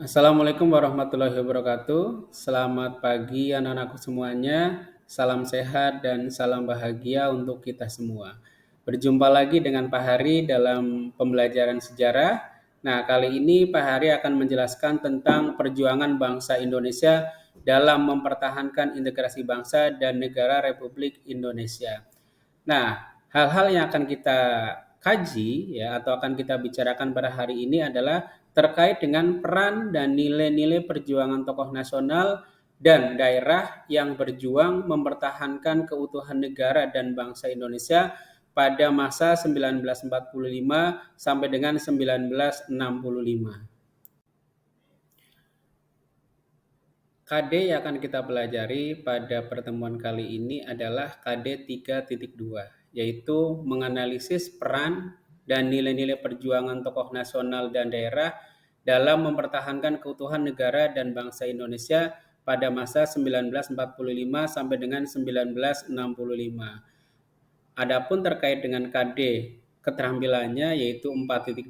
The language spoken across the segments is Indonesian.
Assalamualaikum warahmatullahi wabarakatuh. Selamat pagi anak-anakku semuanya. Salam sehat dan salam bahagia untuk kita semua. Berjumpa lagi dengan Pak Hari dalam pembelajaran sejarah. Nah, kali ini Pak Hari akan menjelaskan tentang perjuangan bangsa Indonesia dalam mempertahankan integrasi bangsa dan negara Republik Indonesia. Nah, hal-hal yang akan kita kaji ya atau akan kita bicarakan pada hari ini adalah terkait dengan peran dan nilai-nilai perjuangan tokoh nasional dan daerah yang berjuang mempertahankan keutuhan negara dan bangsa Indonesia pada masa 1945 sampai dengan 1965. KD yang akan kita pelajari pada pertemuan kali ini adalah KD 3.2, yaitu menganalisis peran dan nilai-nilai perjuangan tokoh nasional dan daerah dalam mempertahankan keutuhan negara dan bangsa Indonesia pada masa 1945 sampai dengan 1965. Adapun terkait dengan KD keterampilannya yaitu 4.2,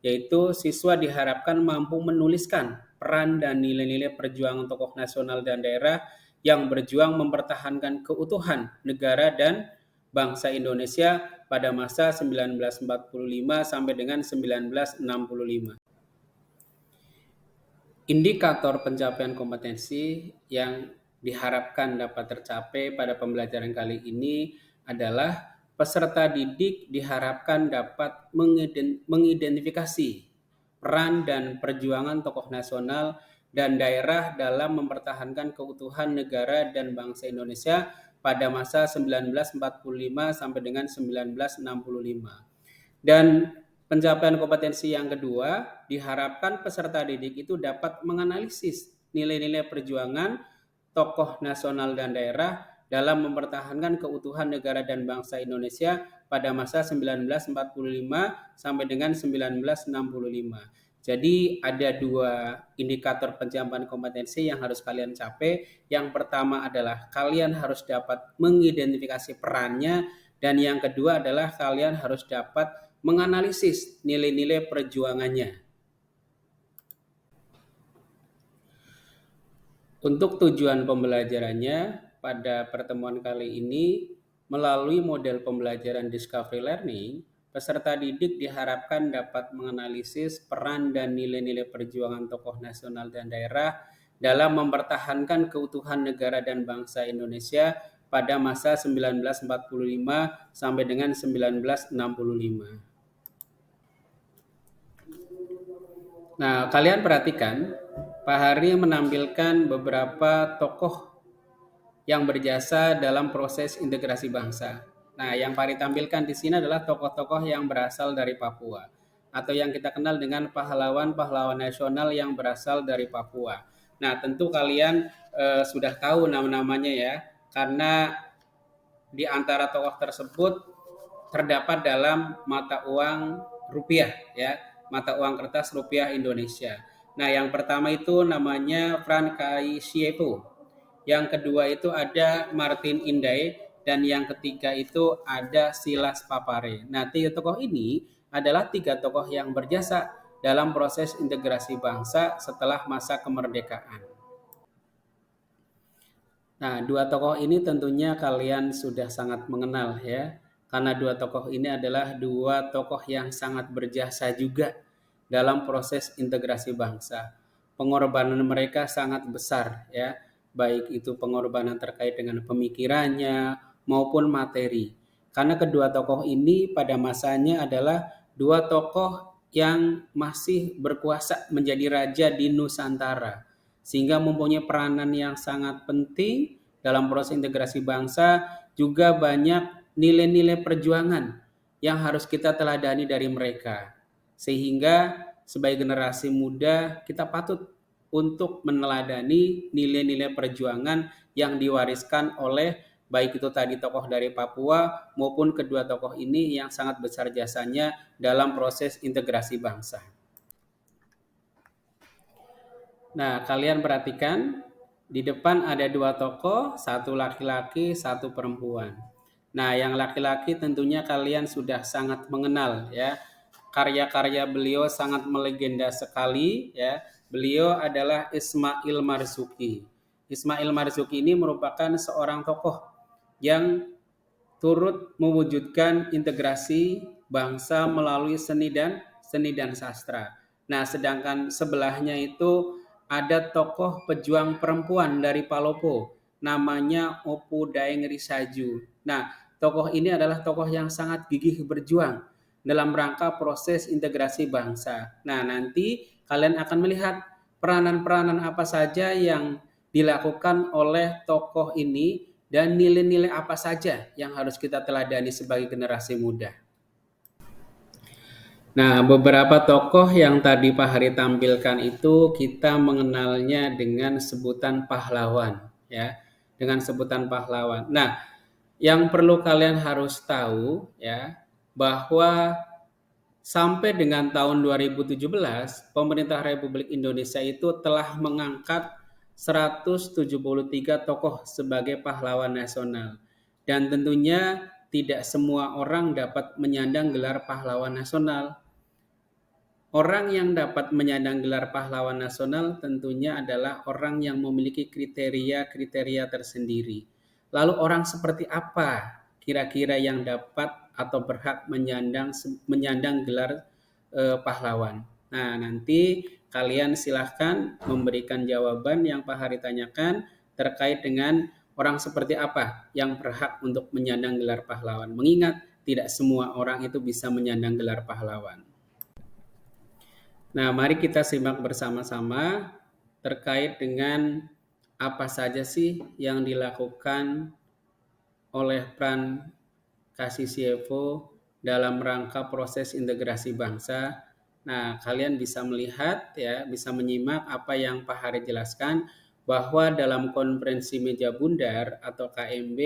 yaitu siswa diharapkan mampu menuliskan peran dan nilai-nilai perjuangan tokoh nasional dan daerah yang berjuang mempertahankan keutuhan negara dan bangsa Indonesia pada masa 1945 sampai dengan 1965. Indikator pencapaian kompetensi yang diharapkan dapat tercapai pada pembelajaran kali ini adalah peserta didik diharapkan dapat mengidentifikasi peran dan perjuangan tokoh nasional dan daerah dalam mempertahankan keutuhan negara dan bangsa Indonesia pada masa 1945 sampai dengan 1965. Dan pencapaian kompetensi yang kedua, diharapkan peserta didik itu dapat menganalisis nilai-nilai perjuangan tokoh nasional dan daerah dalam mempertahankan keutuhan negara dan bangsa Indonesia pada masa 1945 sampai dengan 1965. Jadi ada dua indikator pencapaian kompetensi yang harus kalian capai. Yang pertama adalah kalian harus dapat mengidentifikasi perannya, dan yang kedua adalah kalian harus dapat menganalisis nilai-nilai perjuangannya. Untuk tujuan pembelajarannya pada pertemuan kali ini, melalui model pembelajaran Discovery Learning, peserta didik diharapkan dapat menganalisis peran dan nilai-nilai perjuangan tokoh nasional dan daerah dalam mempertahankan keutuhan negara dan bangsa Indonesia pada masa 1945 sampai dengan 1965. Nah, kalian perhatikan, Pak Hari menampilkan beberapa tokoh yang berjasa dalam proses integrasi bangsa. Nah, yang Pak Hari tampilkan di sini adalah tokoh-tokoh yang berasal dari Papua, atau yang kita kenal dengan pahlawan-pahlawan nasional yang berasal dari Papua. Nah, tentu kalian sudah tahu nama-namanya ya, karena di antara tokoh tersebut terdapat dalam mata uang rupiah ya, mata uang kertas rupiah Indonesia. Nah, yang pertama itu namanya Frankai Siepo. Yang kedua itu ada Martin Inday, dan yang ketiga itu ada Silas Papare. Nah, tiga tokoh ini adalah tiga tokoh yang berjasa dalam proses integrasi bangsa setelah masa kemerdekaan. Nah, dua tokoh ini tentunya kalian sudah sangat mengenal ya, karena dua tokoh ini adalah dua tokoh yang sangat berjasa juga dalam proses integrasi bangsa. Pengorbanan mereka sangat besar ya, baik itu pengorbanan terkait dengan pemikirannya maupun materi. Karena kedua tokoh ini pada masanya adalah dua tokoh yang masih berkuasa menjadi raja di Nusantara, sehingga mempunyai peranan yang sangat penting dalam proses integrasi bangsa. Juga banyak nilai-nilai perjuangan yang harus kita teladani dari mereka, sehingga sebagai generasi muda kita patut untuk meneladani nilai-nilai perjuangan yang diwariskan oleh baik itu tadi tokoh dari Papua maupun kedua tokoh ini yang sangat besar jasanya dalam proses integrasi bangsa. Nah, kalian perhatikan di depan ada dua tokoh, satu laki-laki, satu perempuan. Nah, yang laki-laki tentunya kalian sudah sangat mengenal ya, karya-karya beliau sangat melegenda sekali ya. Beliau adalah Ismail Marzuki. Ismail Marzuki ini merupakan seorang tokoh yang turut mewujudkan integrasi bangsa melalui seni dan sastra. Nah, sedangkan sebelahnya itu ada tokoh pejuang perempuan dari Palopo, namanya Opu Daeng Risaju. Nah, tokoh ini adalah tokoh yang sangat gigih berjuang dalam rangka proses integrasi bangsa. Nah, nanti kalian akan melihat peranan-peranan apa saja yang dilakukan oleh tokoh ini dan nilai-nilai apa saja yang harus kita teladani sebagai generasi muda. Nah, beberapa tokoh yang tadi Pak Hari tampilkan itu kita mengenalnya dengan sebutan pahlawan, ya, dengan sebutan pahlawan. Nah, yang perlu kalian harus tahu, ya, bahwa sampai dengan tahun 2017, pemerintah Republik Indonesia itu telah mengangkat 173 tokoh sebagai pahlawan nasional. Dan tentunya tidak semua orang dapat menyandang gelar pahlawan nasional. Orang yang dapat menyandang gelar pahlawan nasional tentunya adalah orang yang memiliki kriteria-kriteria tersendiri. Lalu orang seperti apa kira-kira yang dapat atau berhak menyandang gelar pahlawan? Nah, nanti kalian silahkan memberikan jawaban yang Pak Hari tanyakan terkait dengan orang seperti apa yang berhak untuk menyandang gelar pahlawan. Mengingat tidak semua orang itu bisa menyandang gelar pahlawan. Nah, mari kita simak bersama-sama terkait dengan apa saja sih yang dilakukan oleh Pran Kasisyevo dalam rangka proses integrasi bangsa. Nah, kalian bisa melihat ya, bisa menyimak apa yang Pak Hari jelaskan bahwa dalam konferensi meja bundar atau KMB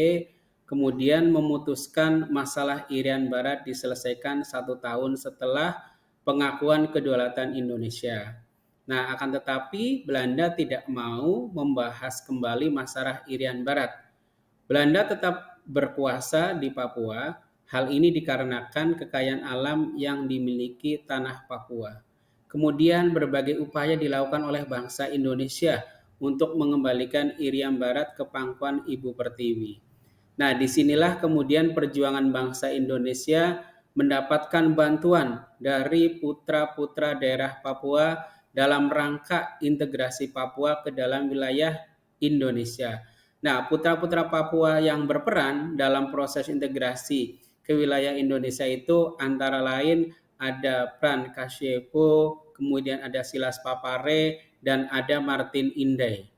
kemudian memutuskan masalah Irian Barat diselesaikan 1 tahun setelah pengakuan kedaulatan Indonesia. Nah, akan tetapi Belanda tidak mau membahas kembali masalah Irian Barat. Belanda tetap berkuasa di Papua. Hal ini dikarenakan kekayaan alam yang dimiliki tanah Papua. Kemudian berbagai upaya dilakukan oleh bangsa Indonesia untuk mengembalikan Irian Barat ke pangkuan Ibu Pertiwi. Nah, disinilah kemudian perjuangan bangsa Indonesia mendapatkan bantuan dari putra-putra daerah Papua dalam rangka integrasi Papua ke dalam wilayah Indonesia. Nah, putra-putra Papua yang berperan dalam proses integrasi ke wilayah Indonesia itu antara lain ada Pran Kasyepo, kemudian ada Silas Papare, dan ada Martin Inday.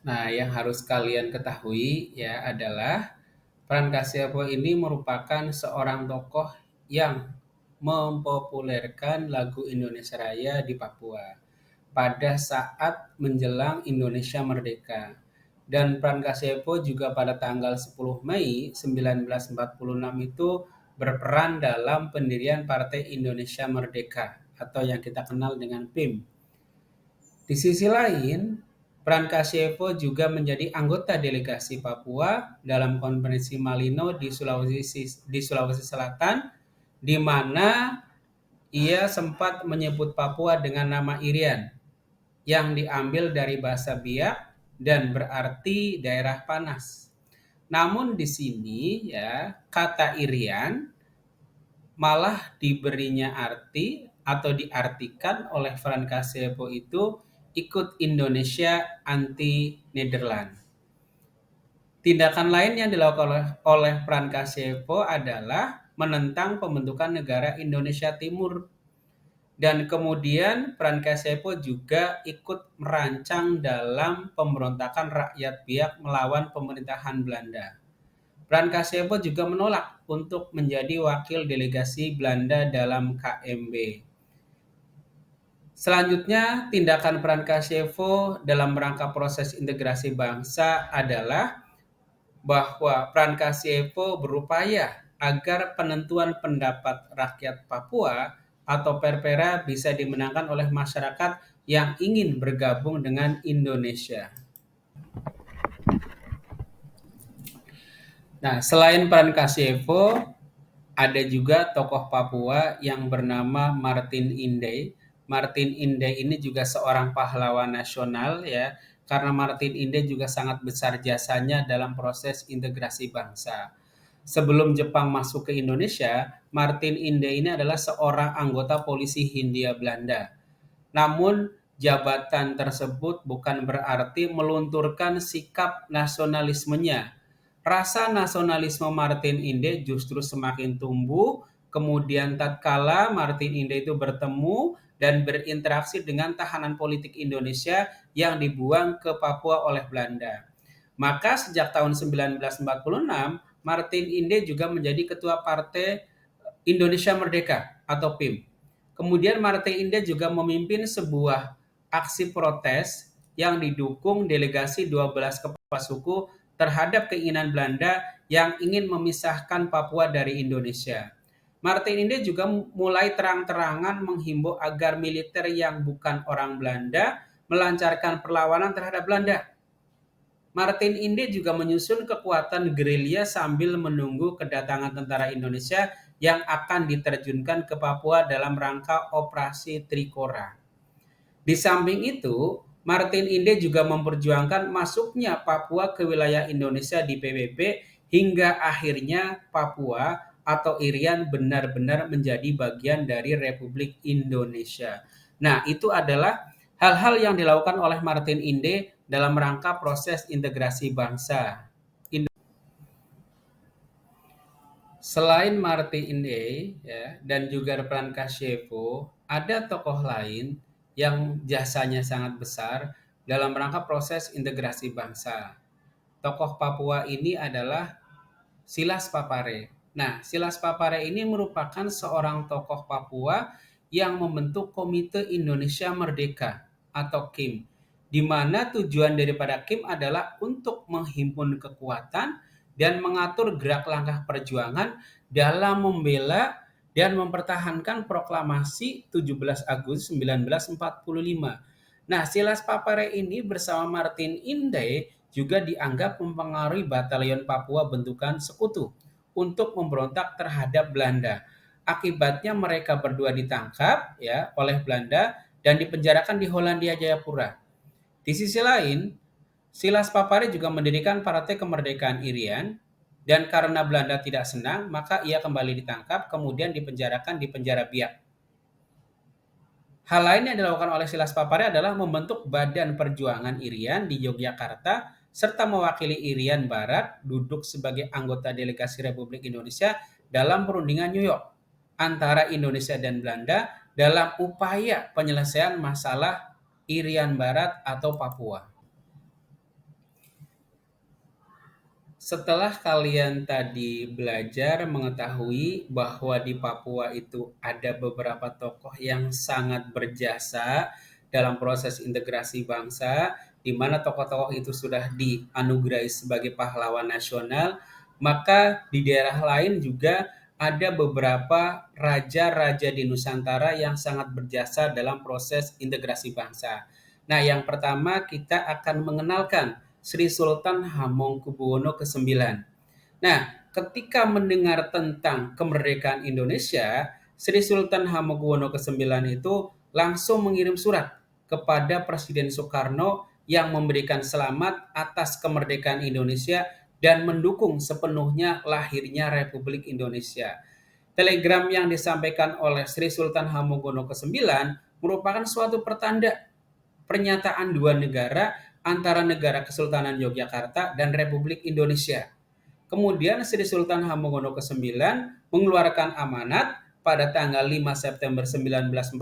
Nah, yang harus kalian ketahui ya adalah Pran Kasyepo ini merupakan seorang tokoh yang mempopulerkan lagu Indonesia Raya di Papua pada saat menjelang Indonesia Merdeka. Dan Pran Kasyepo juga pada tanggal 10 Mei 1946 itu berperan dalam pendirian Partai Indonesia Merdeka atau yang kita kenal dengan PIM. Di sisi lain, Pran Kasyepo juga menjadi anggota delegasi Papua dalam konferensi Malino di Sulawesi Selatan, di mana ia sempat menyebut Papua dengan nama Irian, yang diambil dari bahasa Biak dan berarti daerah panas. Namun di sini ya kata Irian malah diberinya arti atau diartikan oleh Pran Kasyepo itu ikut Indonesia anti Nederland. Tindakan lain yang dilakukan oleh Pran Kasyepo adalah menentang pembentukan negara Indonesia Timur. Dan kemudian Pran Kasyepo juga ikut merancang dalam pemberontakan rakyat Biak melawan pemerintahan Belanda. Pran Kasyepo juga menolak untuk menjadi wakil delegasi Belanda dalam KMB. Selanjutnya, tindakan Pran Kasyepo dalam rangka proses integrasi bangsa adalah bahwa Pran Kasyepo berupaya agar penentuan pendapat rakyat Papua atau Perpera bisa dimenangkan oleh masyarakat yang ingin bergabung dengan Indonesia. Nah, selain Pran Kasyepo, Ada juga tokoh Papua yang bernama Martin Inde. Martin Inde ini juga seorang pahlawan nasional ya, karena Martin Inde juga sangat besar jasanya dalam proses integrasi bangsa. Sebelum Jepang masuk ke Indonesia, Martin Inde ini adalah seorang anggota polisi Hindia Belanda. Namun, jabatan tersebut bukan berarti melunturkan sikap nasionalismenya. Rasa nasionalisme Martin Inde justru semakin tumbuh, kemudian tatkala Martin Inde itu bertemu dan berinteraksi dengan tahanan politik Indonesia yang dibuang ke Papua oleh Belanda. Maka sejak tahun 1946, Martin Inde juga menjadi ketua Partai Indonesia Merdeka atau PIM. Kemudian Martin Inde juga memimpin sebuah aksi protes yang didukung delegasi 12 kepala suku terhadap keinginan Belanda yang ingin memisahkan Papua dari Indonesia. Martin Inde juga mulai terang-terangan menghimbau agar militer yang bukan orang Belanda melancarkan perlawanan terhadap Belanda. Martin Inde juga menyusun kekuatan gerilya sambil menunggu kedatangan tentara Indonesia yang akan diterjunkan ke Papua dalam rangka Operasi Trikora. Di samping itu, Martin Inde juga memperjuangkan masuknya Papua ke wilayah Indonesia di PBB hingga akhirnya Papua atau Irian benar-benar menjadi bagian dari Republik Indonesia. Nah, itu adalah hal-hal yang dilakukan oleh Martin Inde dalam rangka proses integrasi bangsa. Selain Martin Inde ya, dan juga Replan Kasyevo, ada tokoh lain yang jasanya sangat besar dalam rangka proses integrasi bangsa. Tokoh Papua ini adalah Silas Papare. Nah, Silas Papare ini merupakan seorang tokoh Papua yang membentuk Komite Indonesia Merdeka atau KIM, di mana tujuan daripada KIM adalah untuk menghimpun kekuatan dan mengatur gerak langkah perjuangan dalam membela dan mempertahankan proklamasi 17 Agustus 1945. Nah, Silas Papare ini bersama Martin Inde juga dianggap mempengaruhi batalion Papua bentukan sekutu untuk memberontak terhadap Belanda. Akibatnya mereka berdua ditangkap ya oleh Belanda dan dipenjarakan di Hollandia Jayapura. Di sisi lain, Silas Papare juga mendirikan Partai Kemerdekaan Irian dan karena Belanda tidak senang, maka ia kembali ditangkap kemudian dipenjarakan di penjara Biak. Hal lain yang dilakukan oleh Silas Papare adalah membentuk Badan Perjuangan Irian di Yogyakarta serta mewakili Irian Barat duduk sebagai anggota delegasi Republik Indonesia dalam perundingan New York antara Indonesia dan Belanda dalam upaya penyelesaian masalah Irian Barat atau Papua. Setelah kalian tadi belajar mengetahui bahwa di Papua itu ada beberapa tokoh yang sangat berjasa dalam proses integrasi bangsa, di mana tokoh-tokoh itu sudah dianugerahi sebagai pahlawan nasional, maka di daerah lain juga ada beberapa raja-raja di Nusantara yang sangat berjasa dalam proses integrasi bangsa. Nah, yang pertama kita akan mengenalkan Sri Sultan Hamengkubuwono ke-9. Nah, ketika mendengar tentang kemerdekaan Indonesia, Sri Sultan Hamengkubuwono ke-9 itu langsung mengirim surat kepada Presiden Soekarno yang memberikan selamat atas kemerdekaan Indonesia dan mendukung sepenuhnya lahirnya Republik Indonesia. Telegram yang disampaikan oleh Sri Sultan Hamengkubuwono ke-9 merupakan suatu pertanda pernyataan dua negara antara negara Kesultanan Yogyakarta dan Republik Indonesia. Kemudian Sri Sultan Hamengkubuwono ke-9 mengeluarkan amanat pada tanggal 5 September 1945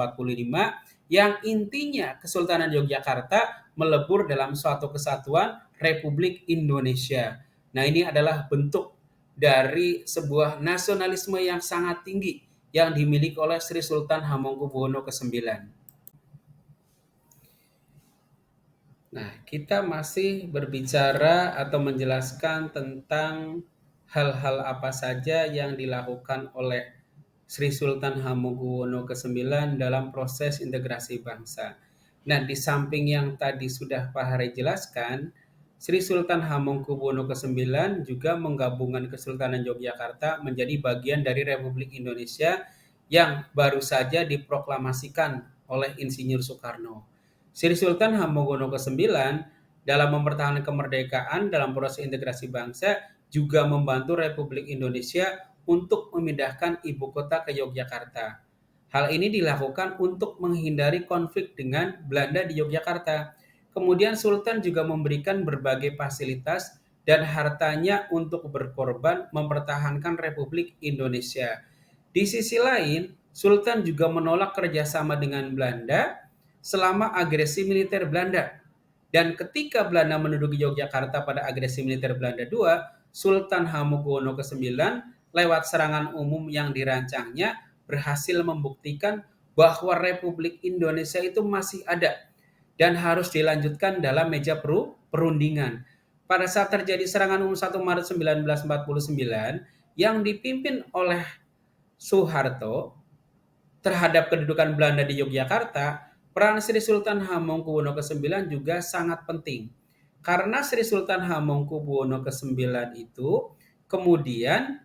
yang intinya Kesultanan Yogyakarta melebur dalam suatu kesatuan Republik Indonesia. Nah, ini adalah bentuk dari sebuah nasionalisme yang sangat tinggi yang dimiliki oleh Sri Sultan Hamengkubuwono ke-9. Nah, kita masih berbicara atau menjelaskan tentang hal-hal apa saja yang dilakukan oleh Sri Sultan Hamengkubuwono ke-9 dalam proses integrasi bangsa. Nah, di samping yang tadi sudah Pak Hari jelaskan, Sri Sultan Hamengkubuwono ke-9 juga menggabungkan Kesultanan Yogyakarta menjadi bagian dari Republik Indonesia yang baru saja diproklamasikan oleh Insinyur Soekarno. Sri Sultan Hamengkubuwono ke-9 dalam mempertahankan kemerdekaan dalam proses integrasi bangsa juga membantu Republik Indonesia untuk memindahkan ibu kota ke Yogyakarta. Hal ini dilakukan untuk menghindari konflik dengan Belanda di Yogyakarta. Kemudian Sultan juga memberikan berbagai fasilitas dan hartanya untuk berkorban mempertahankan Republik Indonesia. Di sisi lain, Sultan juga menolak kerjasama dengan Belanda selama agresi militer Belanda. Dan ketika Belanda menduduki Yogyakarta pada agresi militer Belanda II, Sultan Hamengkubuwono ke-9 lewat serangan umum yang dirancangnya berhasil membuktikan bahwa Republik Indonesia itu masih ada dan harus dilanjutkan dalam meja perundingan. Pada saat terjadi serangan umum 1 Maret 1949 yang dipimpin oleh Soeharto terhadap kedudukan Belanda di Yogyakarta, peran Sri Sultan Hamengkubuwono ke-9 juga sangat penting. Karena Sri Sultan Hamengkubuwono ke-9 itu kemudian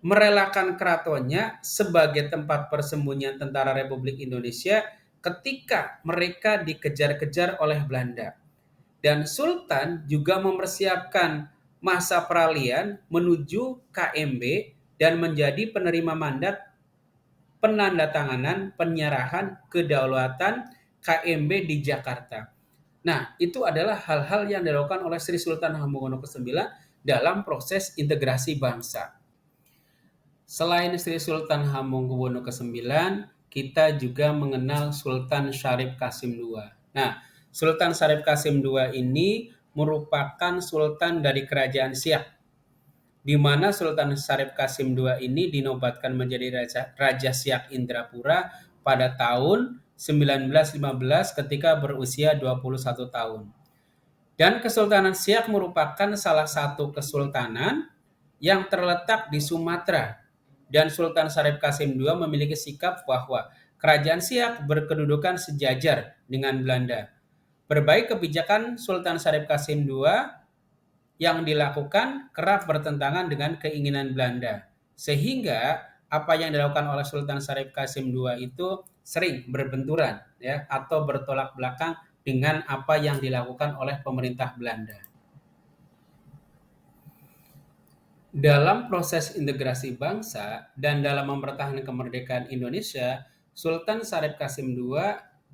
merelakan keratonnya sebagai tempat persembunyian tentara Republik Indonesia ketika mereka dikejar-kejar oleh Belanda. Dan Sultan juga mempersiapkan masa peralihan menuju KMB dan menjadi penerima mandat penandatanganan penyerahan kedaulatan KMB di Jakarta. Nah, itu adalah hal-hal yang dilakukan oleh Sri Sultan Hamengkubuwono ke-9 dalam proses integrasi bangsa. Selain Sri Sultan Hamengkubuwono ke-9, kita juga mengenal Sultan Syarif Qasim II. Nah, Sultan Syarif Qasim II ini merupakan sultan dari kerajaan Siak, di mana Sultan Syarif Qasim II ini dinobatkan menjadi Raja Siak Indrapura pada tahun 1915 ketika berusia 21 tahun. Dan Kesultanan Siak merupakan salah satu kesultanan yang terletak di Sumatera. Dan Sultan Syarif Qasim II memiliki sikap bahwa kerajaan Siak berkedudukan sejajar dengan Belanda. Berbagai kebijakan Sultan Syarif Qasim II yang dilakukan kerap bertentangan dengan keinginan Belanda. Sehingga apa yang dilakukan oleh Sultan Syarif Qasim II itu sering berbenturan ya atau bertolak belakang dengan apa yang dilakukan oleh pemerintah Belanda. Dalam proses integrasi bangsa dan dalam mempertahankan kemerdekaan Indonesia, Sultan Syarif Qasim II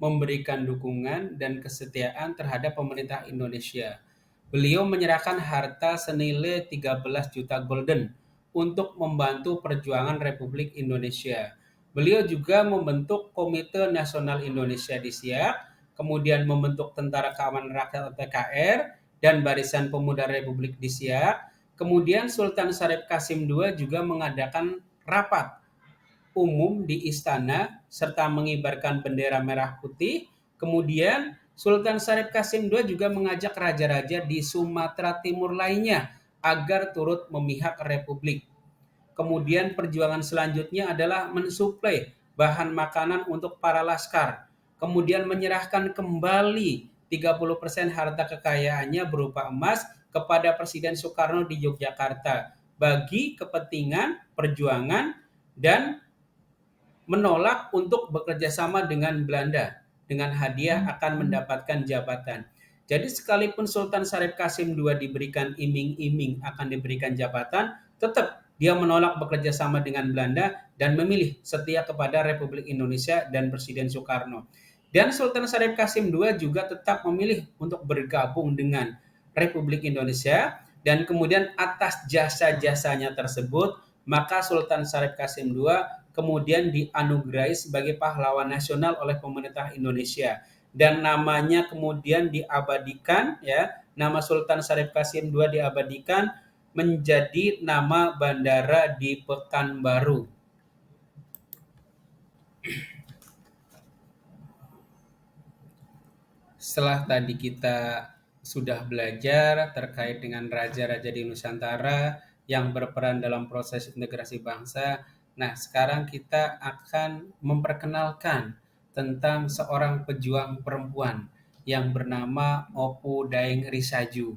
memberikan dukungan dan kesetiaan terhadap pemerintah Indonesia. Beliau menyerahkan harta senilai 13 juta gulden untuk membantu perjuangan Republik Indonesia. Beliau juga membentuk Komite Nasional Indonesia di Siak, kemudian membentuk Tentara Keamanan Rakyat atau TKR dan Barisan Pemuda Republik di Siak. Kemudian Sultan Syarif Qasim II juga mengadakan rapat umum di istana serta mengibarkan bendera merah putih. Kemudian Sultan Syarif Qasim II juga mengajak raja-raja di Sumatera Timur lainnya agar turut memihak Republik. Kemudian perjuangan selanjutnya adalah mensuplai bahan makanan untuk para laskar. Kemudian menyerahkan kembali 30% harta kekayaannya berupa emas kepada Presiden Soekarno di Yogyakarta bagi kepentingan perjuangan dan menolak untuk bekerja sama dengan Belanda dengan hadiah akan mendapatkan jabatan. Jadi sekalipun Sultan Syarif Qasim II diberikan iming-iming akan diberikan jabatan, tetap dia menolak bekerja sama dengan Belanda dan memilih setia kepada Republik Indonesia dan Presiden Soekarno. Dan Sultan Syarif Qasim II juga tetap memilih untuk bergabung dengan Republik Indonesia dan kemudian atas jasa-jasanya tersebut, maka Sultan Syarif Qasim II kemudian dianugerahi sebagai pahlawan nasional oleh pemerintah Indonesia dan namanya kemudian diabadikan ya, nama Sultan Syarif Qasim II diabadikan menjadi nama bandara di Pekanbaru. Setelah tadi kita sudah belajar terkait dengan raja-raja di Nusantara yang berperan dalam proses integrasi bangsa. Nah, sekarang kita akan memperkenalkan tentang seorang pejuang perempuan yang bernama Opu Daeng Risaju.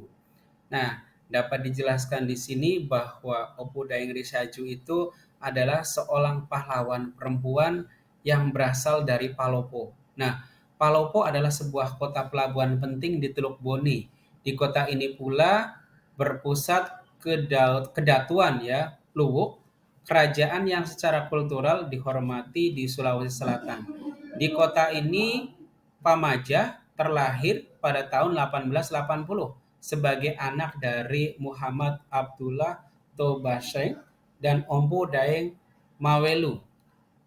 Nah, dapat dijelaskan di sini bahwa Opu Daeng Risaju itu adalah seorang pahlawan perempuan yang berasal dari Palopo. Nah, Palopo adalah sebuah kota pelabuhan penting di Teluk Bone. Di kota ini pula berpusat kedatuan ya, Luwuk, kerajaan yang secara kultural dihormati di Sulawesi Selatan. Di kota ini Pamajah terlahir pada tahun 1880 sebagai anak dari Muhammad Abdullah Tobaseng dan Ompu Daeng Mawelu.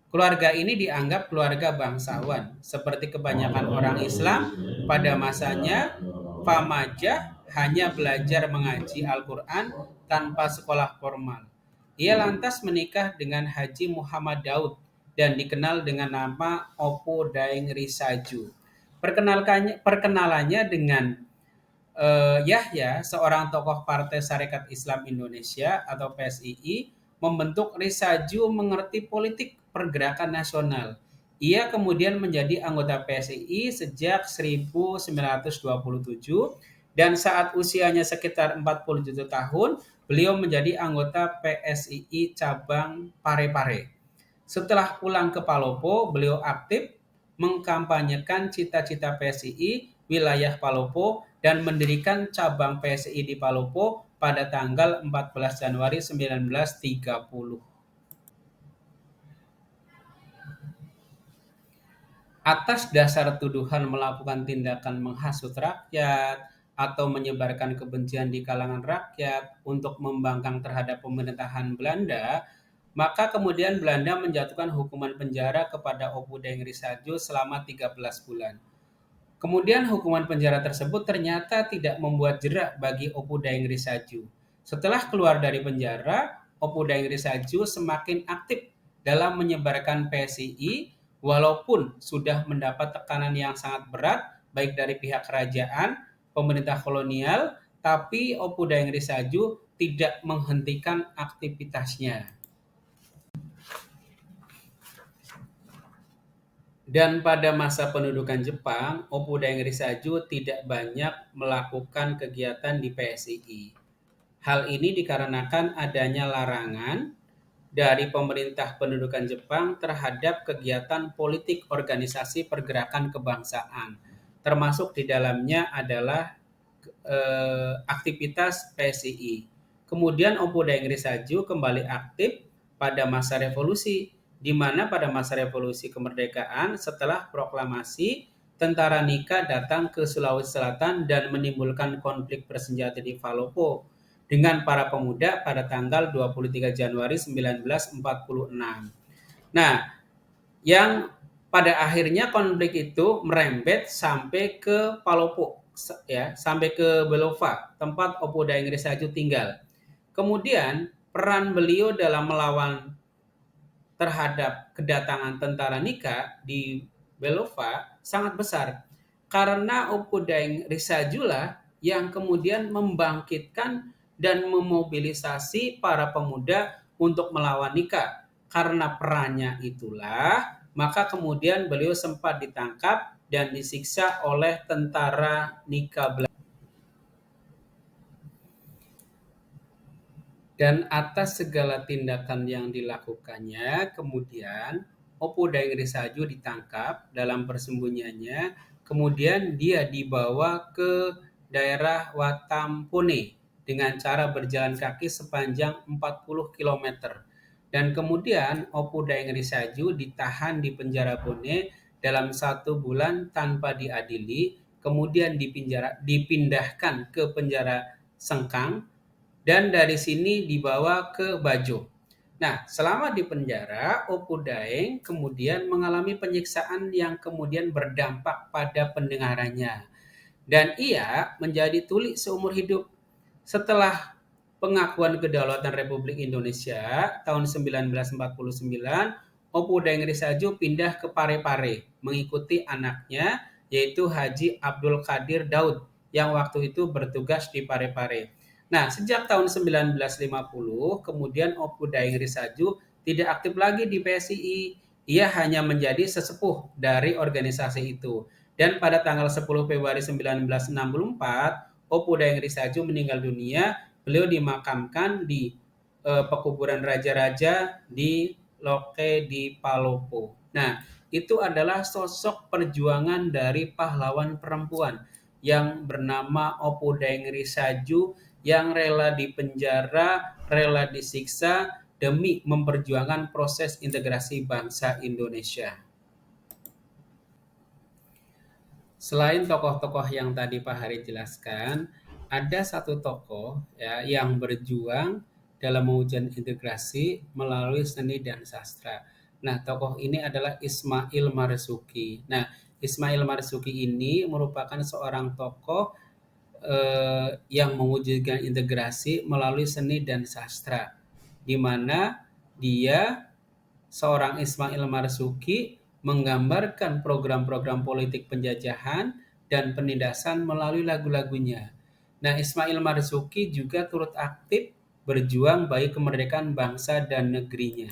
Keluarga ini dianggap keluarga bangsawan. Seperti kebanyakan orang Islam, pada masanya Pamajah hanya belajar mengaji Al-Quran tanpa sekolah formal. Ia lantas menikah dengan Haji Muhammad Daud dan dikenal dengan nama Opu Daeng Risaju. Perkenalannya dengan Yahya, seorang tokoh Partai Sarekat Islam Indonesia atau PSII, membentuk Risaju mengerti politik pergerakan nasional. Ia kemudian menjadi anggota PSII sejak 1927 dan saat usianya sekitar 47 tahun, beliau menjadi anggota PSII cabang Parepare. Setelah pulang ke Palopo, beliau aktif mengkampanyekan cita-cita PSII wilayah Palopo dan mendirikan cabang PSII di Palopo pada tanggal 14 Januari 1930. Atas dasar tuduhan melakukan tindakan menghasut rakyat atau menyebarkan kebencian di kalangan rakyat untuk membangkang terhadap pemerintahan Belanda, maka kemudian Belanda menjatuhkan hukuman penjara kepada Opu Daeng Risaju selama 13 bulan. Kemudian hukuman penjara tersebut ternyata tidak membuat jerak bagi Opu Daeng Risaju. Setelah keluar dari penjara, Opu Daeng Risaju semakin aktif dalam menyebarkan PSII walaupun sudah mendapat tekanan yang sangat berat baik dari pihak kerajaan, pemerintah kolonial, tapi Opu Daeng Risaju tidak menghentikan aktivitasnya. Dan pada masa pendudukan Jepang, Opu Daeng Risaju tidak banyak melakukan kegiatan di PSII. Hal ini dikarenakan adanya larangan dari pemerintah pendudukan Jepang terhadap kegiatan politik organisasi pergerakan kebangsaan. Termasuk di dalamnya adalah aktivitas PSII. Kemudian Opu Daeng Risaju kembali aktif pada masa revolusi, di mana pada masa revolusi kemerdekaan setelah proklamasi, tentara Nika datang ke Sulawesi Selatan dan menimbulkan konflik bersenjata di Palopo dengan para pemuda pada tanggal 23 Januari 1946. Nah, yang pada akhirnya konflik itu merembet sampai ke Palopo, ya, sampai ke Belova, tempat Opu Daeng Risaju tinggal. Kemudian peran beliau dalam melawan terhadap kedatangan tentara Nika di Belova sangat besar. Karena Opu Daeng Risajulah yang kemudian membangkitkan dan memobilisasi para pemuda untuk melawan Nika. Karena perannya itulah, maka kemudian beliau sempat ditangkap dan disiksa oleh tentara Nika Belanda. Dan atas segala tindakan yang dilakukannya, kemudian Opu Daeng Risaju ditangkap dalam persembunyiannya, kemudian dia dibawa ke daerah Watampone dengan cara berjalan kaki sepanjang 40 km. Dan kemudian Opu Daeng Risaju ditahan di penjara Bone dalam 1 bulan tanpa diadili, kemudian dipindahkan ke penjara Sengkang, dan dari sini dibawa ke Bajo. Nah, selama di penjara, Opu Daeng kemudian mengalami penyiksaan yang kemudian berdampak pada pendengarannya. Dan ia menjadi tuli seumur hidup. Setelah pengakuan kedaulatan Republik Indonesia tahun 1949, Opu Daeng Risaju pindah ke Parepare mengikuti anaknya yaitu Haji Abdul Qadir Daud yang waktu itu bertugas di Parepare. Nah, sejak tahun 1950, kemudian Opu Daeng Risaju tidak aktif lagi di PSII. Ia hanya menjadi sesepuh dari organisasi itu. Dan pada tanggal 10 Februari 1964, Opu Daeng Risaju meninggal dunia. Beliau dimakamkan di pekuburan raja-raja di Loke di Palopo. Nah, itu adalah sosok perjuangan dari pahlawan perempuan yang bernama Opu Daeng Risaju yang rela dipenjara, rela disiksa demi memperjuangkan proses integrasi bangsa Indonesia. Selain tokoh-tokoh yang tadi Pak Hari jelaskan, ada satu tokoh ya yang berjuang dalam mewujudkan integrasi melalui seni dan sastra. Nah, tokoh ini adalah Ismail Marzuki. Nah, Ismail Marzuki ini merupakan seorang tokoh yang mewujudkan integrasi melalui seni dan sastra, di mana dia seorang Ismail Marzuki menggambarkan program-program politik penjajahan dan penindasan melalui lagu-lagunya. Nah, Ismail Marzuki juga turut aktif berjuang bagi kemerdekaan bangsa dan negerinya.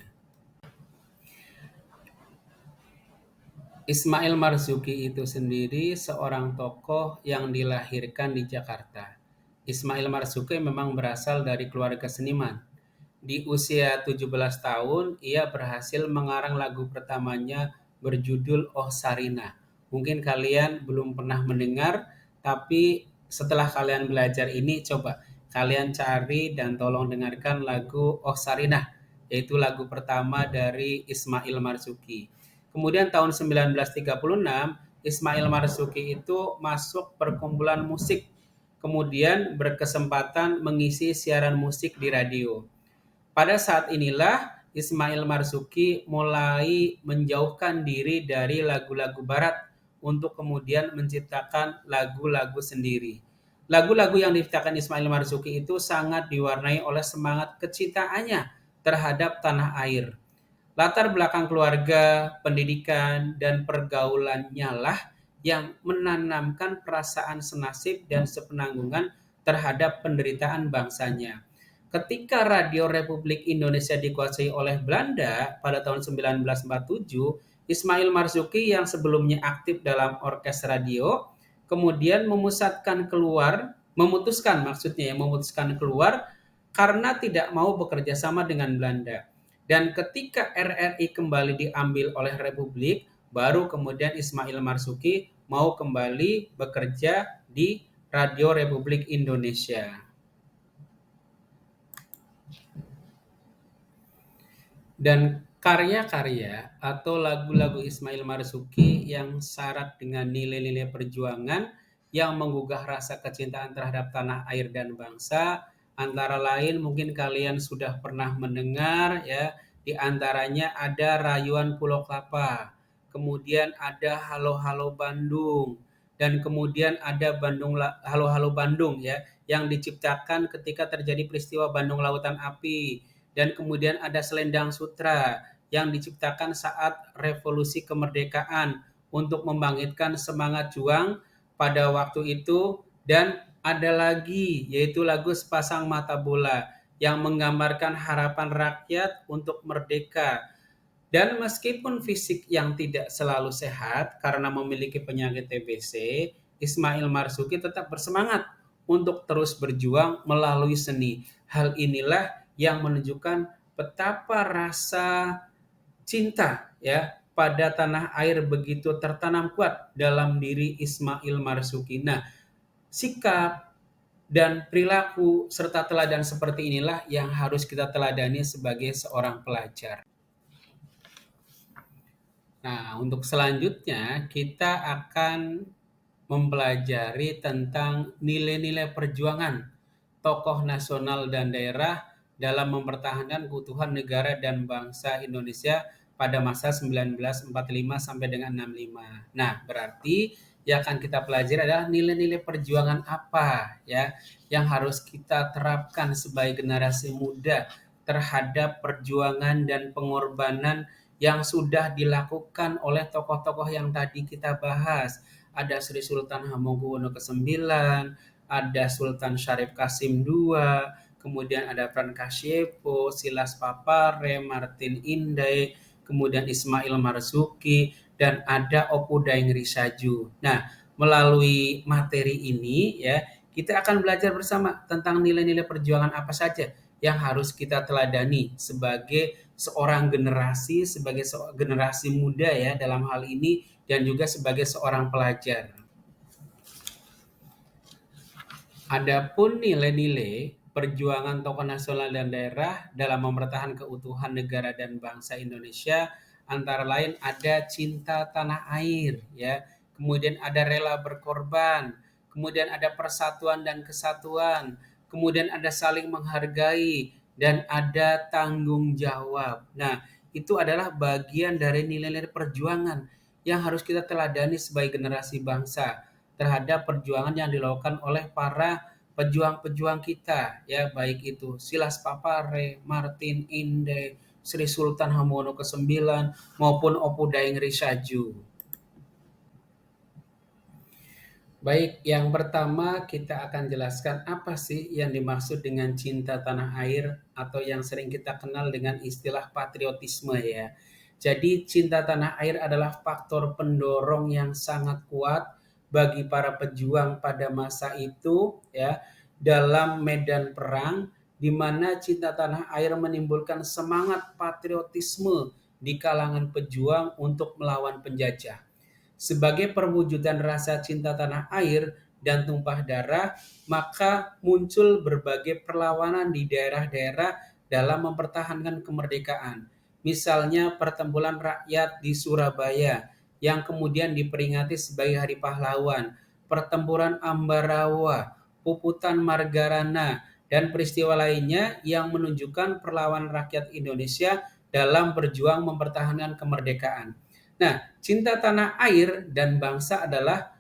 Ismail Marzuki itu sendiri seorang tokoh yang dilahirkan di Jakarta. Ismail Marzuki memang berasal dari keluarga seniman. Di usia 17 tahun, ia berhasil mengarang lagu pertamanya berjudul Oh Sarina. Mungkin kalian belum pernah mendengar, tapi setelah kalian belajar ini, coba kalian cari dan tolong dengarkan lagu Oh Sarina, yaitu lagu pertama dari Ismail Marzuki. Kemudian tahun 1936, Ismail Marzuki itu masuk perkumpulan musik, kemudian berkesempatan mengisi siaran musik di radio. Pada saat inilah Ismail Marzuki mulai menjauhkan diri dari lagu-lagu barat untuk kemudian menciptakan lagu-lagu sendiri. Lagu-lagu yang diciptakan Ismail Marzuki itu sangat diwarnai oleh semangat kecintaannya terhadap tanah air. Latar belakang keluarga, pendidikan, dan pergaulannya lah yang menanamkan perasaan senasib dan sepenanggungan terhadap penderitaan bangsanya. Ketika Radio Republik Indonesia dikuasai oleh Belanda pada tahun 1947, Ismail Marzuki yang sebelumnya aktif dalam orkes radio, kemudian memutuskan keluar karena tidak mau bekerja sama dengan Belanda. Dan ketika RRI kembali diambil oleh Republik, baru kemudian Ismail Marzuki mau kembali bekerja di Radio Republik Indonesia. Dan karya-karya atau lagu-lagu Ismail Marzuki yang syarat dengan nilai-nilai perjuangan yang menggugah rasa kecintaan terhadap tanah air dan bangsa, antara lain mungkin kalian sudah pernah mendengar ya, di antaranya ada Rayuan Pulau Kelapa, kemudian ada Halo Halo Bandung, dan kemudian ada Halo Halo Bandung ya, yang diciptakan ketika terjadi peristiwa Bandung Lautan Api. Dan kemudian ada Selendang Sutra yang diciptakan saat revolusi kemerdekaan untuk membangkitkan semangat juang pada waktu itu. Dan ada lagi yaitu lagu Sepasang Mata Bola yang menggambarkan harapan rakyat untuk merdeka. Dan meskipun fisik yang tidak selalu sehat karena memiliki penyakit TBC, Ismail Marzuki tetap bersemangat untuk terus berjuang melalui seni. Hal inilah yang menunjukkan betapa rasa cinta ya pada tanah air begitu tertanam kuat dalam diri Ismail Marzuki. Nah, sikap dan perilaku serta teladan seperti inilah yang harus kita teladani sebagai seorang pelajar. Nah, untuk selanjutnya kita akan mempelajari tentang nilai-nilai perjuangan tokoh nasional dan daerah dalam mempertahankan keutuhan negara dan bangsa Indonesia pada masa 1945 sampai dengan 65. Nah, berarti yang akan kita pelajari adalah nilai-nilai perjuangan apa ya yang harus kita terapkan sebagai generasi muda terhadap perjuangan dan pengorbanan yang sudah dilakukan oleh tokoh-tokoh yang tadi kita bahas. Ada Sri Sultan Hamengkubuwono ke-9, ada Sultan Syarif Kasim II, kemudian ada Pran Kasyepo, Silas Papare, Martin Inday, kemudian Ismail Marzuki, dan ada Opu Daeng Risaju. Nah, melalui materi ini ya, kita akan belajar bersama tentang nilai-nilai perjuangan apa saja yang harus kita teladani sebagai seorang generasi, sebagai generasi muda ya dalam hal ini, dan juga sebagai seorang pelajar. Adapun nilai-nilai perjuangan tokoh nasional dan daerah dalam mempertahankan keutuhan negara dan bangsa Indonesia antara lain ada cinta tanah air ya, kemudian ada rela berkorban, kemudian ada persatuan dan kesatuan, kemudian ada saling menghargai dan ada tanggung jawab. Nah, itu adalah bagian dari nilai-nilai perjuangan yang harus kita teladani sebagai generasi bangsa terhadap perjuangan yang dilakukan oleh para pejuang-pejuang kita ya, baik itu Silas Papare, Martin Inde, Sri Sultan Hamengkubuwono ke-9 maupun Opu Daeng Risaju. Baik, yang pertama kita akan jelaskan apa sih yang dimaksud dengan cinta tanah air atau yang sering kita kenal dengan istilah patriotisme ya. Jadi cinta tanah air adalah faktor pendorong yang sangat kuat bagi para pejuang pada masa itu ya, dalam medan perang, di mana cinta tanah air menimbulkan semangat patriotisme di kalangan pejuang untuk melawan penjajah. Sebagai perwujudan rasa cinta tanah air dan tumpah darah, maka muncul berbagai perlawanan di daerah-daerah dalam mempertahankan kemerdekaan. Misalnya pertempuran rakyat di Surabaya yang kemudian diperingati sebagai Hari Pahlawan, pertempuran Ambarawa, Puputan Margarana, dan peristiwa lainnya yang menunjukkan perlawanan rakyat Indonesia dalam berjuang mempertahankan kemerdekaan. Nah, cinta tanah air dan bangsa adalah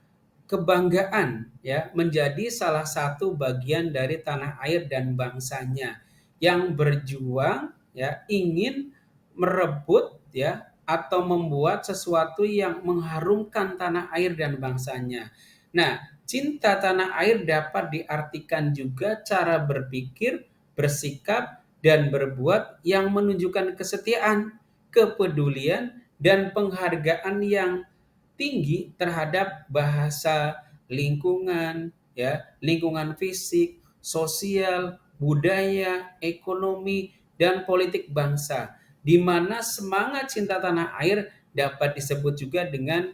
kebanggaan ya, menjadi salah satu bagian dari tanah air dan bangsanya yang berjuang ya, ingin merebut ya atau membuat sesuatu yang mengharumkan tanah air dan bangsanya. Nah, cinta tanah air dapat diartikan juga cara berpikir, bersikap, dan berbuat yang menunjukkan kesetiaan, kepedulian, dan penghargaan yang tinggi terhadap bahasa, lingkungan, ya, lingkungan fisik, sosial, budaya, ekonomi, dan politik bangsa, di mana semangat cinta tanah air dapat disebut juga dengan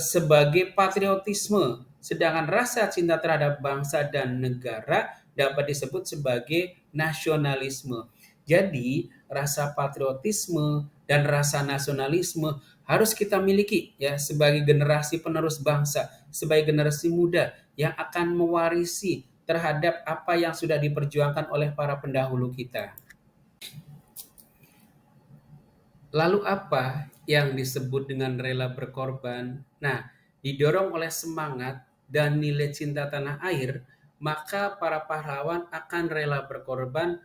sebagai patriotisme, sedangkan rasa cinta terhadap bangsa dan negara dapat disebut sebagai nasionalisme. Jadi, rasa patriotisme dan rasa nasionalisme harus kita miliki ya sebagai generasi penerus bangsa, sebagai generasi muda yang akan mewarisi terhadap apa yang sudah diperjuangkan oleh para pendahulu kita. Lalu apa yang disebut dengan rela berkorban? Nah, didorong oleh semangat dan nilai cinta tanah air, maka para pahlawan akan rela berkorban,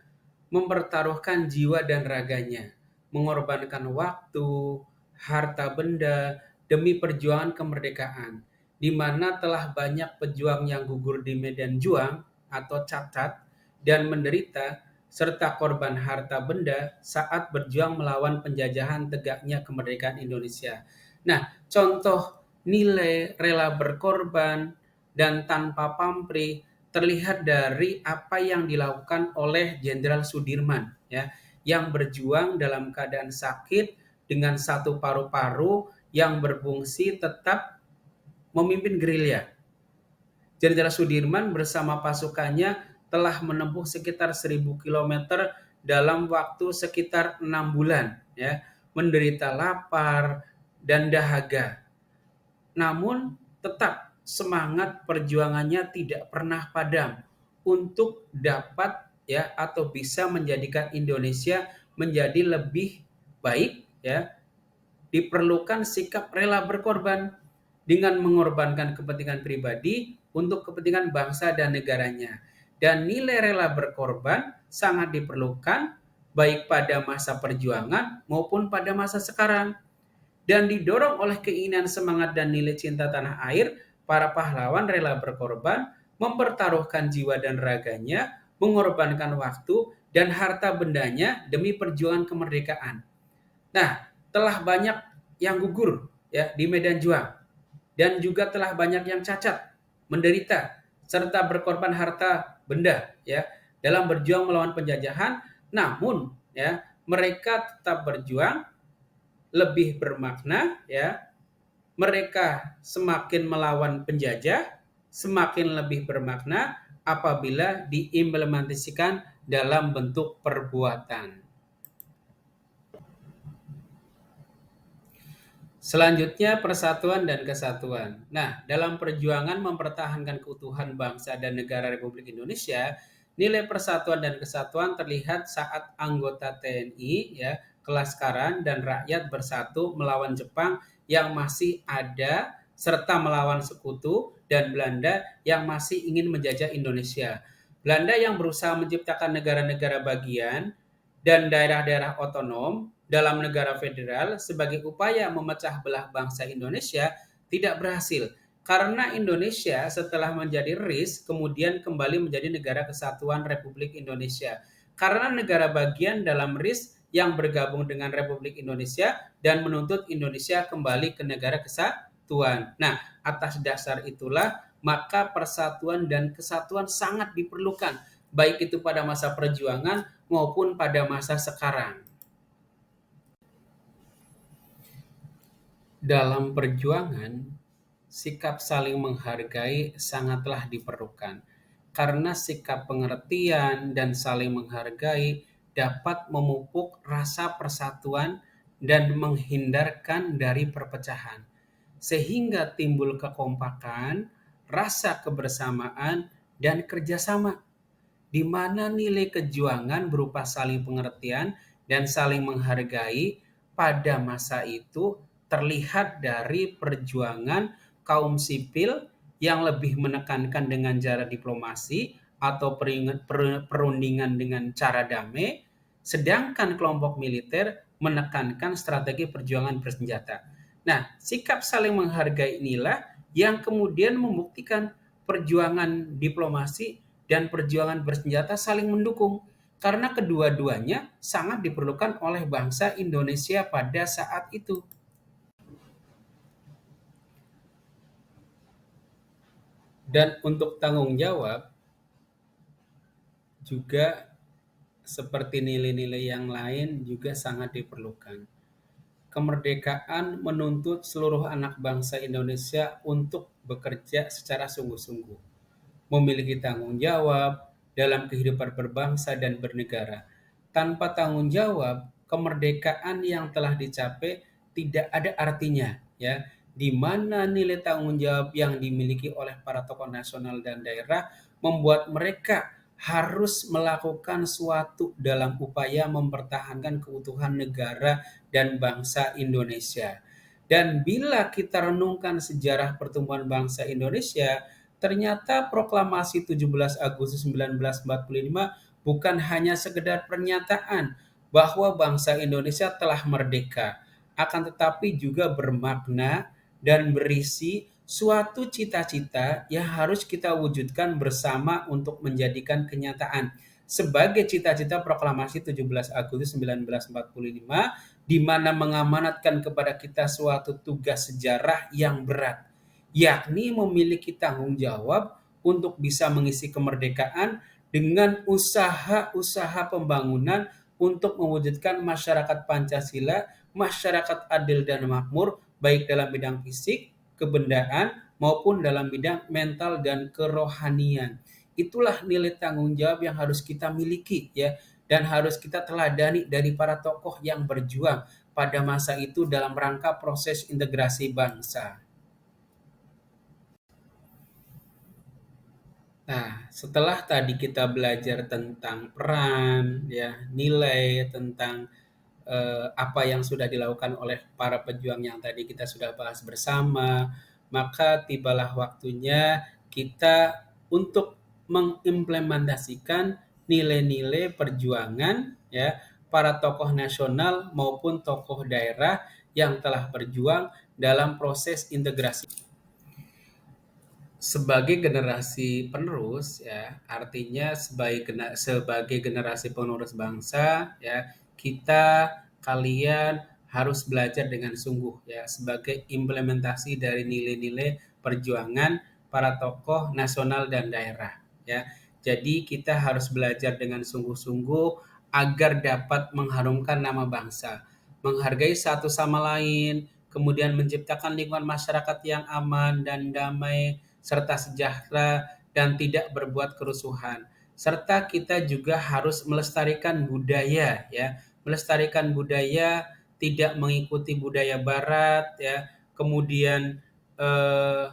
mempertaruhkan jiwa dan raganya, mengorbankan waktu, harta benda, demi perjuangan kemerdekaan, di mana telah banyak pejuang yang gugur di medan juang atau cacat dan menderita serta korban harta benda saat berjuang melawan penjajahan tegaknya kemerdekaan Indonesia. Nah, contoh nilai rela berkorban dan tanpa pamrih terlihat dari apa yang dilakukan oleh Jenderal Sudirman ya, yang berjuang dalam keadaan sakit dengan satu paru-paru yang berfungsi tetap memimpin gerilya. Jenderal Sudirman bersama pasukannya telah menempuh sekitar 1.000 km dalam waktu sekitar 6 bulan ya, menderita lapar dan dahaga. Namun tetap semangat perjuangannya tidak pernah padam untuk dapat ya atau bisa menjadikan Indonesia menjadi lebih baik ya. Diperlukan sikap rela berkorban dengan mengorbankan kepentingan pribadi untuk kepentingan bangsa dan negaranya. Dan nilai rela berkorban sangat diperlukan baik pada masa perjuangan maupun pada masa sekarang. Dan didorong oleh keinginan semangat dan nilai cinta tanah air, para pahlawan rela berkorban, mempertaruhkan jiwa dan raganya, mengorbankan waktu dan harta bendanya demi perjuangan kemerdekaan. Nah, telah banyak yang gugur ya di medan juang, dan juga telah banyak yang cacat, menderita, serta berkorban harta benda ya dalam berjuang melawan penjajahan. Namun ya mereka tetap berjuang lebih bermakna ya. Mereka semakin melawan penjajah, semakin lebih bermakna apabila diimplementasikan dalam bentuk perbuatan. Selanjutnya, persatuan dan kesatuan. Nah, dalam perjuangan mempertahankan keutuhan bangsa dan negara Republik Indonesia, nilai persatuan dan kesatuan terlihat saat anggota TNI, ya, Kelaskaran dan rakyat bersatu melawan Jepang yang masih ada, serta melawan sekutu dan Belanda yang masih ingin menjajah Indonesia. Belanda yang berusaha menciptakan negara-negara bagian dan daerah-daerah otonom dalam negara federal sebagai upaya memecah belah bangsa Indonesia tidak berhasil, karena Indonesia setelah menjadi RIS kemudian kembali menjadi negara kesatuan Republik Indonesia. Karena negara bagian dalam RIS yang bergabung dengan Republik Indonesia dan menuntut Indonesia kembali ke negara kesatuan. Nah, atas dasar itulah maka persatuan dan kesatuan sangat diperlukan, baik itu pada masa perjuangan maupun pada masa sekarang. Dalam perjuangan, sikap saling menghargai sangatlah diperlukan, karena sikap pengertian dan saling menghargai dapat memupuk rasa persatuan dan menghindarkan dari perpecahan, sehingga timbul kekompakan, rasa kebersamaan, dan kerjasama, di mana nilai kejuangan berupa saling pengertian dan saling menghargai pada masa itu terlihat dari perjuangan kaum sipil yang lebih menekankan dengan cara diplomasi atau perundingan dengan cara damai, sedangkan kelompok militer menekankan strategi perjuangan bersenjata. Nah, sikap saling menghargai inilah yang kemudian membuktikan perjuangan diplomasi dan perjuangan bersenjata saling mendukung, karena kedua-duanya sangat diperlukan oleh bangsa Indonesia pada saat itu. Dan untuk tanggung jawab juga seperti nilai-nilai yang lain juga sangat diperlukan. Kemerdekaan menuntut seluruh anak bangsa Indonesia untuk bekerja secara sungguh-sungguh, memiliki tanggung jawab dalam kehidupan berbangsa dan bernegara. Tanpa tanggung jawab, kemerdekaan yang telah dicapai tidak ada artinya, ya. Di mana nilai tanggung jawab yang dimiliki oleh para tokoh nasional dan daerah membuat mereka harus melakukan suatu dalam upaya mempertahankan keutuhan negara dan bangsa Indonesia. Dan bila kita renungkan sejarah pertumbuhan bangsa Indonesia, ternyata proklamasi 17 Agustus 1945 bukan hanya sekedar pernyataan bahwa bangsa Indonesia telah merdeka, akan tetapi juga bermakna dan berisi suatu cita-cita yang harus kita wujudkan bersama untuk menjadikan kenyataan. Sebagai cita-cita proklamasi 17 Agustus 1945, di mana mengamanatkan kepada kita suatu tugas sejarah yang berat, yakni memiliki tanggung jawab untuk bisa mengisi kemerdekaan dengan usaha-usaha pembangunan untuk mewujudkan masyarakat Pancasila, masyarakat adil dan makmur, baik dalam bidang fisik, kebendaan, maupun dalam bidang mental dan kerohanian. Itulah nilai tanggung jawab yang harus kita miliki, ya, dan harus kita teladani dari para tokoh yang berjuang pada masa itu dalam rangka proses integrasi bangsa. Nah, setelah tadi kita belajar tentang peran, ya, nilai, tentang apa yang sudah dilakukan oleh para pejuang yang tadi kita sudah bahas bersama, maka tibalah waktunya kita untuk mengimplementasikan nilai-nilai perjuangan, ya, para tokoh nasional maupun tokoh daerah yang telah berjuang dalam proses integrasi. Sebagai generasi penerus, ya, artinya sebagai generasi penerus bangsa, ya, kita, kalian harus belajar dengan sungguh ya sebagai implementasi dari nilai-nilai perjuangan para tokoh nasional dan daerah ya. Jadi kita harus belajar dengan sungguh-sungguh agar dapat mengharumkan nama bangsa, menghargai satu sama lain, kemudian menciptakan lingkungan masyarakat yang aman dan damai serta sejahtera dan tidak berbuat kerusuhan. Serta kita juga harus melestarikan budaya ya, melestarikan budaya, tidak mengikuti budaya barat ya, kemudian eh,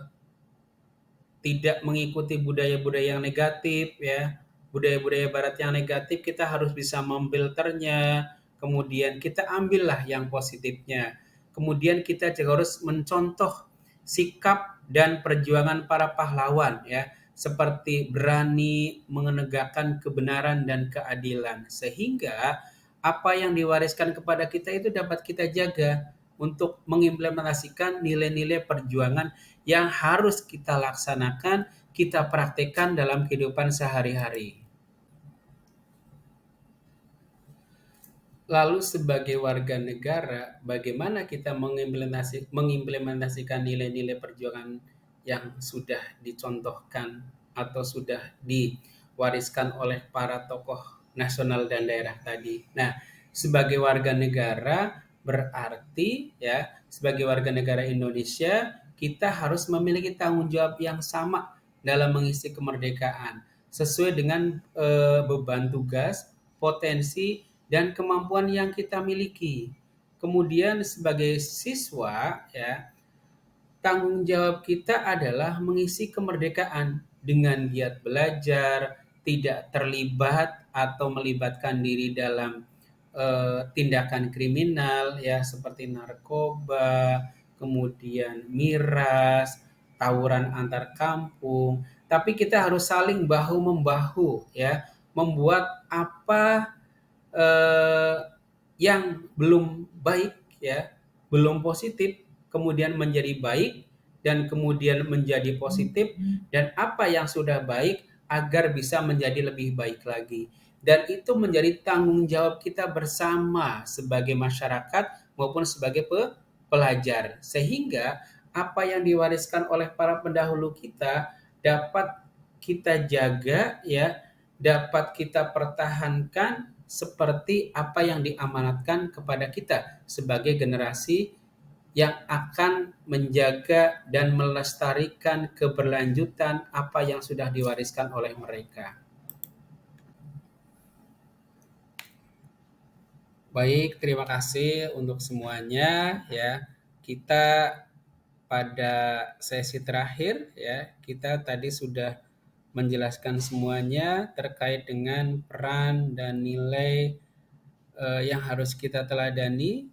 tidak mengikuti budaya-budaya yang negatif ya. Budaya-budaya barat yang negatif kita harus bisa memfilternya, kemudian kita ambillah yang positifnya. Kemudian kita juga harus mencontoh sikap dan perjuangan para pahlawan ya, seperti berani menegakkan kebenaran dan keadilan sehingga apa yang diwariskan kepada kita itu dapat kita jaga untuk mengimplementasikan nilai-nilai perjuangan yang harus kita laksanakan, kita praktekkan dalam kehidupan sehari-hari. Lalu sebagai warga negara, bagaimana kita mengimplementasikan nilai-nilai perjuangan yang sudah dicontohkan atau sudah diwariskan oleh para tokoh nasional dan daerah tadi. Nah, sebagai warga negara berarti ya, sebagai warga negara Indonesia, kita harus memiliki tanggung jawab yang sama dalam mengisi kemerdekaan sesuai dengan beban tugas, potensi dan kemampuan yang kita miliki. Kemudian sebagai siswa ya, tanggung jawab kita adalah mengisi kemerdekaan dengan giat belajar, tidak terlibat atau melibatkan diri dalam tindakan kriminal ya seperti narkoba, kemudian miras, tawuran antar kampung. Tapi kita harus saling bahu membahu ya, membuat apa eh, yang belum baik ya, belum positif kemudian menjadi baik dan kemudian menjadi positif, dan apa yang sudah baik agar bisa menjadi lebih baik lagi. Dan itu menjadi tanggung jawab kita bersama sebagai masyarakat maupun sebagai pelajar. Sehingga apa yang diwariskan oleh para pendahulu kita dapat kita jaga ya, dapat kita pertahankan seperti apa yang diamanatkan kepada kita sebagai generasi yang akan menjaga dan melestarikan keberlanjutan apa yang sudah diwariskan oleh mereka. Baik, terima kasih untuk semuanya ya. Kita pada sesi terakhir ya, kita tadi sudah menjelaskan semuanya terkait dengan peran dan nilai yang harus kita teladani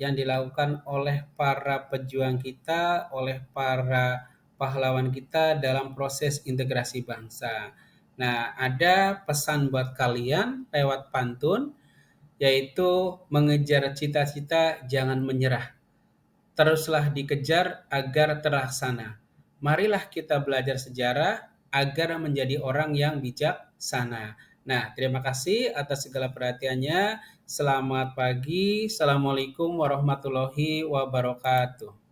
yang dilakukan oleh para pejuang kita, oleh para pahlawan kita dalam proses integrasi bangsa. Nah, ada pesan buat kalian lewat pantun, yaitu mengejar cita-cita jangan menyerah. Teruslah dikejar agar terlaksana. Marilah kita belajar sejarah agar menjadi orang yang bijaksana. Nah, terima kasih atas segala perhatiannya. Selamat pagi. Assalamualaikum warahmatullahi wabarakatuh.